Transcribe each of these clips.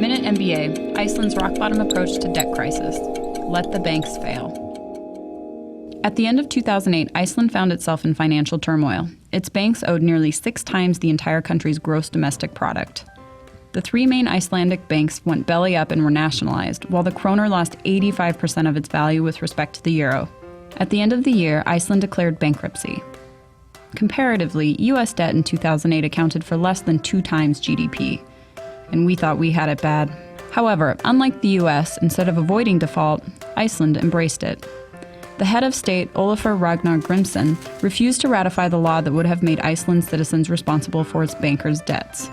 Minute MBA, Iceland's rock-bottom approach to debt crisis. Let the banks fail. At the end of 2008, Iceland found itself in financial turmoil. Its banks owed nearly 6 times the entire country's gross domestic product. The 3 main Icelandic banks went belly up and were nationalized, while the kroner lost 85% of its value with respect to the euro. At the end of the year, Iceland declared bankruptcy. Comparatively, U.S. debt in 2008 accounted for less than 2 times GDP, and we thought we had it bad. However, unlike the U.S., instead of avoiding default, Iceland embraced it. The head of state, Ólafur Ragnar Grímsson, refused to ratify the law that would have made Iceland's citizens responsible for its bankers' debts.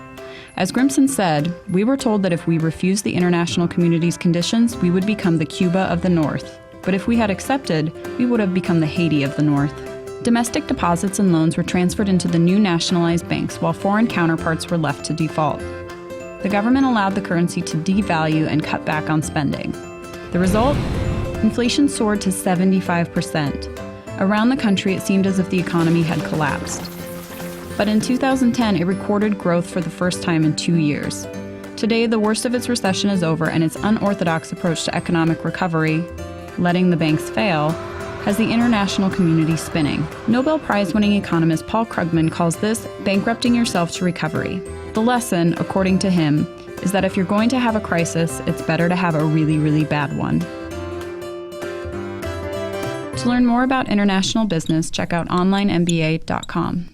As Grímsson said, "We were told that if we refused the international community's conditions, we would become the Cuba of the North. But if we had accepted, we would have become the Haiti of the North." Domestic deposits and loans were transferred into the new nationalized banks, while foreign counterparts were left to default. The government allowed the currency to devalue and cut back on spending. The result? Inflation soared to 75%. Around the country, it seemed as if the economy had collapsed. But in 2010, it recorded growth for the first time in 2 years. Today, the worst of its recession is over, and its unorthodox approach to economic recovery, letting the banks fail, has the international community spinning. Nobel Prize-winning economist Paul Krugman calls this bankrupting yourself to recovery. The lesson, according to him, is that if you're going to have a crisis, it's better to have a really, really bad one. To learn more about international business, check out onlinemba.com.